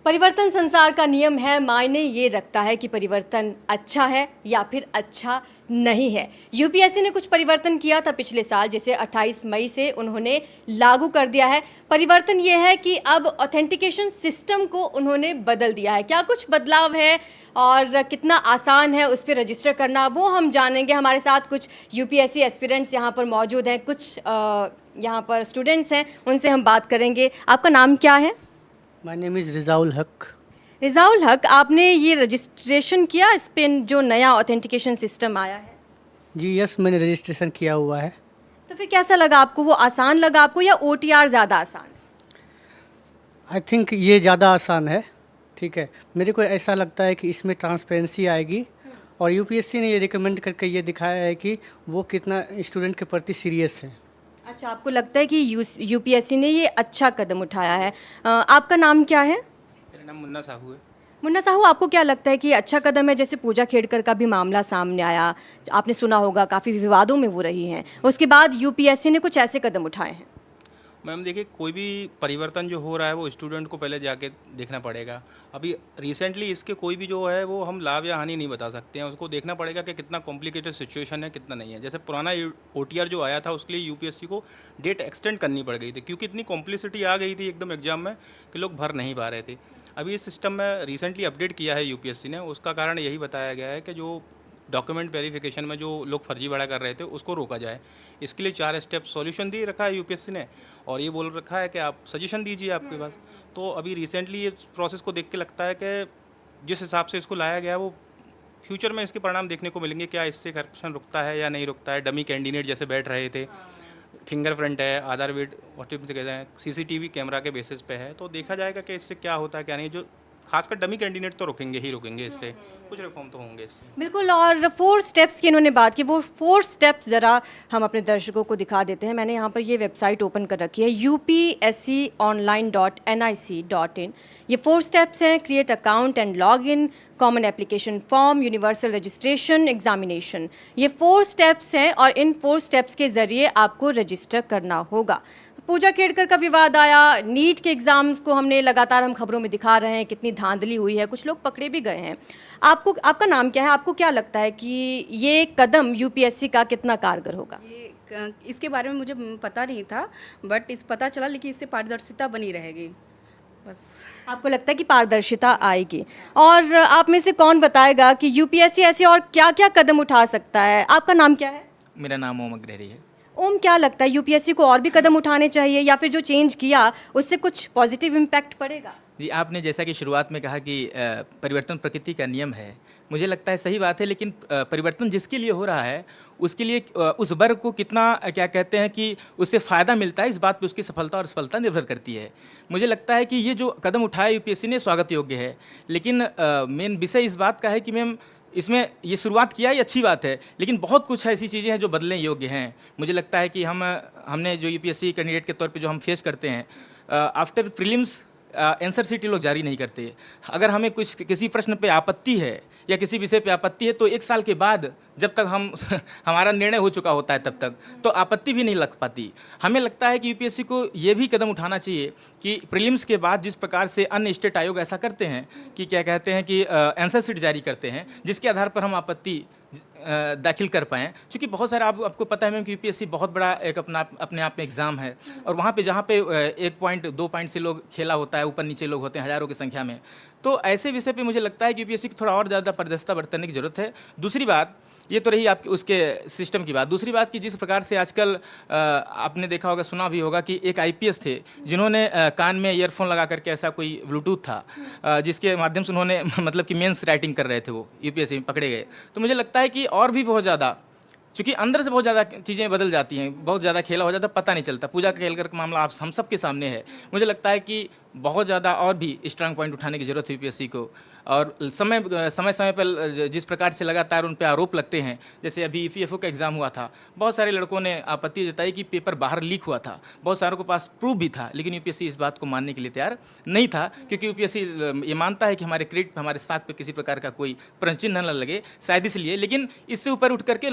परिवर्तन संसार का नियम है, मायने ये रखता है कि परिवर्तन अच्छा है या फिर अच्छा नहीं है। यूपीएससी ने कुछ परिवर्तन किया था पिछले साल, जिसे 28 मई से उन्होंने लागू कर दिया है। परिवर्तन ये है कि अब ऑथेंटिकेशन सिस्टम को उन्होंने बदल दिया है। क्या कुछ बदलाव है और कितना आसान है उस पर रजिस्टर करना, वो हम जानेंगे। हमारे साथ कुछ यूपीएससी एस्पिरेंट्स यहाँ पर मौजूद हैं, कुछ यहाँ पर स्टूडेंट्स हैं, उनसे हम बात करेंगे। आपका नाम क्या है? माय नेम इज़ रिजाउल हक। रिजाउल हक, आपने ये रजिस्ट्रेशन किया इस पे जो नया ऑथेंटिकेशन सिस्टम आया है? जी यस, मैंने रजिस्ट्रेशन किया हुआ है। तो फिर कैसा लगा आपको? वो आसान लगा आपको या ओटीआर ज़्यादा आसान? आई थिंक ये ज़्यादा आसान है। ठीक है, मेरे को ऐसा लगता है कि इसमें ट्रांसपेरेंसी आएगी और यूपीएससी ने ये रिकमेंड करके ये दिखाया है कि वो कितना स्टूडेंट के प्रति सीरियस है। अच्छा, आपको लगता है कि यूपीएससी ने ये अच्छा कदम उठाया है। आपका नाम क्या है? मेरा नाम मुन्ना साहू है। मुन्ना साहू, आपको क्या लगता है कि ये अच्छा कदम है? जैसे पूजा खेड़कर का भी मामला सामने आया, आपने सुना होगा, काफ़ी विवादों में वो रही हैं। उसके बाद यूपीएससी ने कुछ ऐसे कदम उठाए हैं। मैम देखिए, कोई भी परिवर्तन जो हो रहा है वो स्टूडेंट को पहले जाके देखना पड़ेगा। अभी रिसेंटली इसके कोई भी जो है वो हम लाभ या हानि नहीं बता सकते हैं। उसको देखना पड़ेगा कि कितना कॉम्प्लिकेटेड सिचुएशन है, कितना नहीं है। जैसे पुराना ओटीआर जो आया था उसके लिए यूपीएससी को डेट एक्सटेंड करनी पड़ गई थी, क्योंकि इतनी कॉम्प्लिसिटी आ गई थी एकदम एग्जाम में कि लोग भर नहीं पा रहे थे। अभी इस सिस्टम में रिसेंटली अपडेट किया है यूपीएससी ने। उसका कारण यही बताया गया है कि जो डॉक्यूमेंट वेरिफिकेशन में जो लोग फर्जीवाड़ा कर रहे थे उसको रोका जाए। इसके लिए 4 स्टेप सॉल्यूशन दे रखा है यूपीएससी ने, और ये बोल रखा है कि आप सजेशन दीजिए आपके पास। तो अभी रिसेंटली ये प्रोसेस को देख के लगता है कि जिस हिसाब से इसको लाया गया है वो फ्यूचर में इसके परिणाम देखने को मिलेंगे। क्या इससे करप्शन रुकता है या नहीं रुकता है? डमी कैंडिडेट जैसे बैठ रहे थे, फिंगरप्रिंट है, आधार वेट कहते हैं, सीसीटीवी कैमरा के बेसिस पे है। तो देखा जाएगा कि इससे क्या होता है क्या नहीं। जो खासकर डमी कैंडिडेट तो रुकेंगे ही रुकेंगे, इससे कुछ रिफॉर्म तो होंगे इससे। बिल्कुल। और 4 स्टेप्स की इन्होंने बात की, वो 4 स्टेप्स ज़रा हम अपने दर्शकों को दिखा देते हैं। मैंने यहाँ पर ये वेबसाइट ओपन कर रखी है, upsconline.nic.in। ये 4 स्टेप्स हैं: create account and log in, common application form, universal registration, examination. ये 4 स्टेप्स हैं और इन 4 स्टेप्स के ज़रिए आपको रजिस्टर करना होगा। पूजा खेड़कर का विवाद आया, नीट के एग्ज़ाम्स को हमने लगातार हम खबरों में दिखा रहे हैं, कितनी धांधली हुई है, कुछ लोग पकड़े भी गए हैं। आपका नाम क्या है? आपको क्या लगता है कि ये कदम यूपीएससी का कितना कारगर होगा? इसके बारे में मुझे पता नहीं था, बट इस पता चला, लेकिन इससे पारदर्शिता बनी रहेगी बस। आपको लगता है कि पारदर्शिता आएगी? और आप में से कौन बताएगा कि यूपीएससी ऐसे और क्या क्या कदम उठा सकता है? आपका नाम क्या है? मेरा नाम ओम अग्रहरी है। ओम, क्या लगता है यूपीएससी को और भी कदम उठाने चाहिए या फिर जो चेंज किया उससे कुछ पॉजिटिव इम्पैक्ट पड़ेगा? जी, आपने जैसा कि शुरुआत में कहा कि परिवर्तन प्रकृति का नियम है, मुझे लगता है सही बात है। लेकिन परिवर्तन जिसके लिए हो रहा है उसके लिए उस वर्ग को कितना क्या कहते हैं कि उससे फ़ायदा मिलता है, इस बात पे उसकी सफलता और असफलता निर्भर करती है। मुझे लगता है कि ये जो कदम उठाया यूपीएससी ने स्वागत योग्य है। लेकिन मेन विषय इस बात का है कि मैम इसमें ये शुरुआत किया ये अच्छी बात है, लेकिन बहुत कुछ ऐसी चीज़ें हैं जो बदलने योग्य हैं। मुझे लगता है कि हमने जो यूपीएससी कैंडिडेट के तौर पे जो हम फेस करते हैं, आफ्टर प्रीलिम्स आंसर शीट लोग जारी नहीं करते। अगर हमें कुछ किसी प्रश्न पे आपत्ति है या किसी विषय पे आपत्ति है तो 1 साल के बाद, जब तक हम हमारा निर्णय हो चुका होता है तब तक तो आपत्ति भी नहीं लग पाती। हमें लगता है कि यूपीएससी को ये भी कदम उठाना चाहिए कि प्रीलिम्स के बाद जिस प्रकार से अन्य स्टेट आयोग ऐसा करते हैं कि क्या कहते हैं कि आंसर शीट जारी करते हैं जिसके आधार पर हम आपत्ति दाखिल कर पाएँ। क्योंकि बहुत सारे आपको पता है मैम कि यूपीएससी बहुत बड़ा एक अपने आप में एग्ज़ाम है, और वहाँ पे जहाँ पे 1 पॉइंट 2 पॉइंट से लोग खेला होता है, ऊपर नीचे लोग होते हैं हज़ारों की संख्या में। तो ऐसे विषय पे मुझे लगता है कि यूपीएससी को थोड़ा और ज़्यादा पारदर्शिता बरतने की ज़रूरत है। दूसरी बात ये तो रही आपके उसके सिस्टम की बात। दूसरी बात कि जिस प्रकार से आजकल आपने देखा होगा, सुना भी होगा कि एक आईपीएस थे जिन्होंने कान में ईयरफोन लगा करके, ऐसा कोई ब्लूटूथ था जिसके माध्यम से उन्होंने मतलब कि मेंस राइटिंग कर रहे थे, वो यूपीएससी में पकड़े गए। तो मुझे लगता है कि और भी बहुत ज़्यादा, क्योंकि अंदर से बहुत ज़्यादा चीज़ें बदल जाती हैं, बहुत ज़्यादा खेला हो जाता है, पता नहीं चलता। पूजा खेलकर का मामला आप हम सब के सामने है। मुझे लगता है कि बहुत ज़्यादा और भी स्ट्रांग पॉइंट उठाने की ज़रूरत है यूपीएससी को। और समय पर जिस प्रकार से लगातार उन पे आरोप लगते हैं, जैसे अभी ईपीएफओ का एग्ज़ाम हुआ था, बहुत सारे लड़कों ने आपत्ति जताई कि पेपर बाहर लीक हुआ था। बहुत सारों के पास प्रूफ भी था, लेकिन यूपीएससी इस बात को मानने के लिए तैयार नहीं था, क्योंकि यूपीएससी ये मानता है कि हमारे क्रेडिट, हमारे साथ पे किसी प्रकार का कोई प्रश्न चिन्ह न लगे, शायद इसलिए। लेकिन इससे ऊपर उठ करके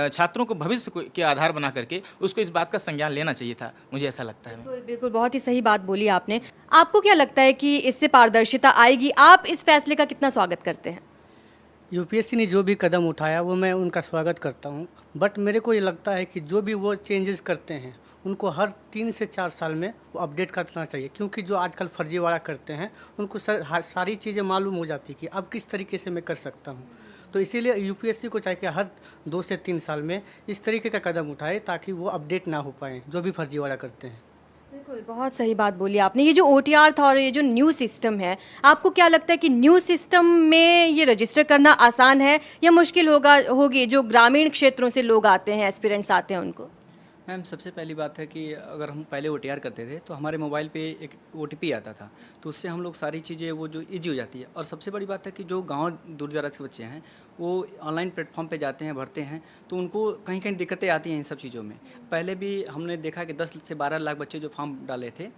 छात्रों को भविष्य के आधार बना करके उसको इस बात का संज्ञान लेना चाहिए था, मुझे ऐसा लगता है। बिल्कुल बिल्कुल, बहुत ही सही बात बोली आपने। आपको क्या लगता है कि इससे पारदर्शिता आएगी? आप इस फैसले का कितना स्वागत करते हैं? यूपीएससी ने जो भी कदम उठाया वो मैं उनका स्वागत करता हूँ, बट मेरे को ये लगता है कि जो भी वो चेंजेस करते हैं उनको हर 3 से 4 साल में वो अपडेट करना चाहिए, क्योंकि जो आजकल फर्जीवाड़ा करते हैं उनको सारी चीज़ें मालूम हो जाती कि अब किस तरीके से मैं कर सकता हूँ। तो इसीलिए यूपीएससी को चाहिए कि हर 2 से 3 साल में इस तरीके का कदम उठाए ताकि वो अपडेट ना हो पाएँ जो भी फर्जीवाड़ा करते हैं। बिल्कुल, बहुत सही बात बोली आपने। ये जो ओटीआर था और ये जो न्यू सिस्टम है, आपको क्या लगता है कि न्यू सिस्टम में ये रजिस्टर करना आसान है या मुश्किल होगी जो ग्रामीण क्षेत्रों से लोग आते हैं, एस्पिरेंट्स आते हैं उनको? मैम, सबसे पहली बात है कि अगर हम पहले ओटीआर करते थे तो हमारे मोबाइल पे एक ओटीपी आता था, तो उससे हम लोग सारी चीज़ें वो जो ईजी हो जाती है। और सबसे बड़ी बात है कि जो गांव दूर दराज के बच्चे हैं वो ऑनलाइन प्लेटफॉर्म पे जाते हैं, भरते हैं, तो उनको कहीं कहीं दिक्कतें आती हैं इन सब चीज़ों में। पहले भी हमने देखा कि 10 से 12 लाख बच्चे जो फॉर्म डाले थे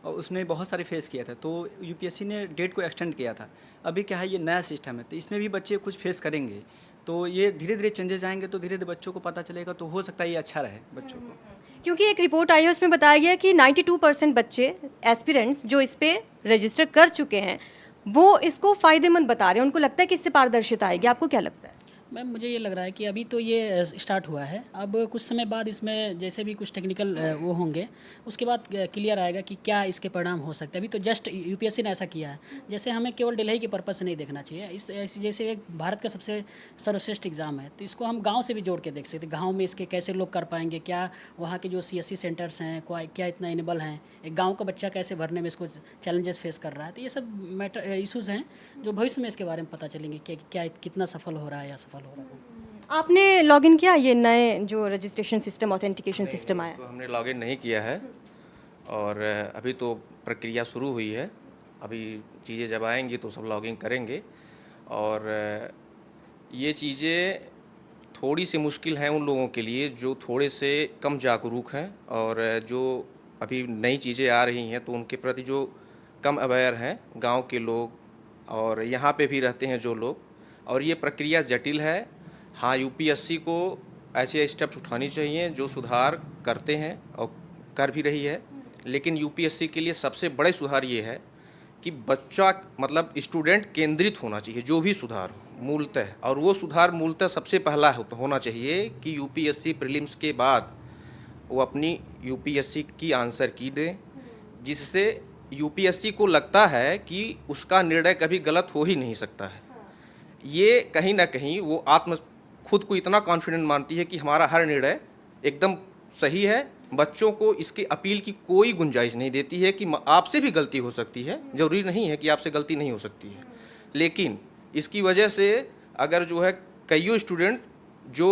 और उसने बहुत सारे फेस किया था, तो यूपीएससी ने डेट को एक्सटेंड किया था। अभी क्या है, ये नया सिस्टम है तो इसमें भी बच्चे कुछ फेस करेंगे, तो ये धीरे धीरे चेंजेस आएंगे तो धीरे धीरे बच्चों को पता चलेगा, तो हो सकता है ये अच्छा रहे बच्चों को। क्योंकि एक रिपोर्ट आई है उसमें बताया गया कि 92% बच्चे एस्पिरेंट्स जो इस पे रजिस्टर कर चुके हैं वो इसको फ़ायदेमंद बता रहे हैं, उनको लगता है कि इससे पारदर्शिता आएगी। आपको क्या लगता है? मैम, मुझे ये लग रहा है कि अभी तो ये स्टार्ट हुआ है, अब कुछ समय बाद इसमें जैसे भी कुछ टेक्निकल वो होंगे उसके बाद क्लियर आएगा कि क्या इसके परिणाम हो सकते हैं। अभी तो जस्ट यूपीएससी ने ऐसा किया है, जैसे हमें केवल दिल्ली के पर्पज़ से नहीं देखना चाहिए। जैसे एक भारत का सबसे सर्वश्रेष्ठ एग्ज़ाम है तो इसको हम गाँव से भी जोड़ के देख सकते हैं। गाँव में इसके कैसे लोग कर पाएंगे, क्या वहाँ के जो CSC सेंटर्स हैं क्या इतना इनेबल हैं, एक गाँव का बच्चा कैसे भरने में इसको चैलेंजेस फेस कर रहा है। तो ये सब मैटर इशूज़ हैं जो भविष्य में इसके बारे में पता चलेंगे कि क्या कितना सफल हो रहा है या सफल हो रहा है। आपने लॉगिन किया ये नए जो रजिस्ट्रेशन सिस्टम, ऑथेंटिकेशन सिस्टम आया? तो हमने लॉगिन नहीं किया है और अभी तो प्रक्रिया शुरू हुई है। अभी चीज़ें जब आएंगी तो सब लॉगिन करेंगे। और ये चीज़ें थोड़ी सी मुश्किल हैं उन लोगों के लिए जो थोड़े से कम जागरूक हैं और जो अभी नई चीज़ें आ रही हैं तो उनके प्रति जो कम अवेयर हैं, गांव के लोग और यहाँ पे भी रहते हैं जो लोग। और ये प्रक्रिया जटिल है। हाँ, यूपीएससी को ऐसे स्टेप्स उठानी चाहिए जो सुधार करते हैं और कर भी रही है। लेकिन यूपीएससी के लिए सबसे बड़े सुधार ये है कि बच्चा मतलब स्टूडेंट केंद्रित होना चाहिए, जो भी सुधार हो मूलतः। और वो सुधार मूलतः सबसे पहला होना चाहिए कि यूपीएससी प्रीलिम्स के बाद वो अपनी यूपीएससी की आंसर की दें, जिससे यूपीएससी को लगता है कि उसका निर्णय कभी गलत हो ही नहीं सकता है। ये कहीं ना कहीं वो खुद को इतना कॉन्फिडेंट मानती है कि हमारा हर निर्णय एकदम सही है। बच्चों को इसकी अपील की कोई गुंजाइश नहीं देती है कि आपसे भी गलती हो सकती है, ज़रूरी नहीं है कि आपसे गलती नहीं हो सकती है। लेकिन इसकी वजह से अगर जो है कईयों स्टूडेंट जो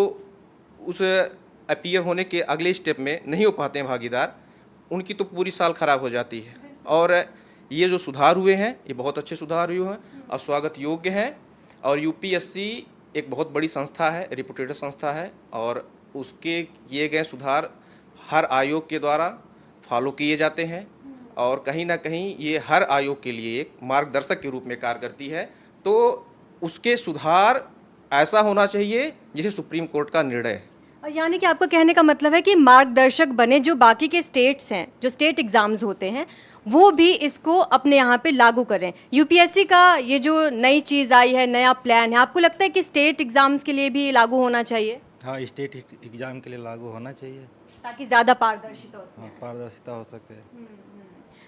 उस अपीयर होने के अगले स्टेप में नहीं हो पाते हैं भागीदार, उनकी तो पूरी साल ख़राब हो जाती है। और ये जो सुधार हुए हैं ये बहुत अच्छे सुधार हुए हैं और स्वागत योग्य हैं। और यूपीएससी एक बहुत बड़ी संस्था है, रिप्यूटेड संस्था है, और उसके किए गए सुधार हर आयोग के द्वारा फॉलो किए जाते हैं और कहीं ना कहीं ये हर आयोग के लिए एक मार्गदर्शक के रूप में कार्य करती है। तो उसके सुधार ऐसा होना चाहिए जैसे सुप्रीम कोर्ट का निर्णय है। और यानी कि आपका कहने का मतलब है कि मार्गदर्शक बने जो बाकी के स्टेट्स हैं, जो स्टेट एग्जाम्स होते हैं, वो भी इसको अपने यहाँ पे लागू करें। यूपीएससी का ये जो नई चीज़ आई है, नया प्लान है, आपको लगता है कि स्टेट एग्जाम्स के लिए भी लागू होना चाहिए? हाँ, स्टेट एग्ज़ाम के लिए लागू होना चाहिए ताकि ज़्यादा पारदर्शिता हो सके। हाँ, पारदर्शिता हो सके।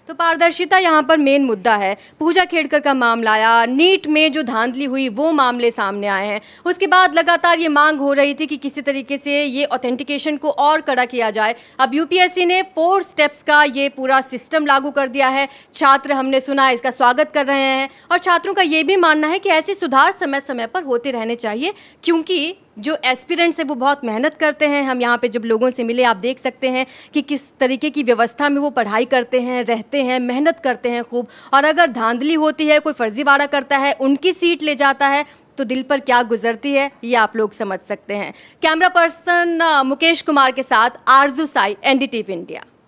तो पारदर्शिता यहाँ पर मेन मुद्दा है। पूजा खेड़कर का मामला आया, नीट में जो धांधली हुई वो मामले सामने आए हैं। उसके बाद लगातार ये मांग हो रही थी कि किसी तरीके से ये ऑथेंटिकेशन को और कड़ा किया जाए। अब यूपीएससी ने 4 स्टेप्स का ये पूरा सिस्टम लागू कर दिया है। छात्र, हमने सुना, इसका स्वागत कर रहे हैं और छात्रों का ये भी मानना है कि ऐसे सुधार समय समय पर होते रहने चाहिए, क्योंकि जो एस्पिरेंट्स हैं वो बहुत मेहनत करते हैं। हम यहाँ पे जब लोगों से मिले आप देख सकते हैं कि किस तरीके की व्यवस्था में वो पढ़ाई करते हैं, रहते हैं, मेहनत करते हैं खूब। और अगर धांधली होती है, कोई फर्जीवाड़ा करता है, उनकी सीट ले जाता है, तो दिल पर क्या गुजरती है ये आप लोग समझ सकते हैं। कैमरा पर्सन मुकेश कुमार के साथ आरजू साई, NDTV इंडिया।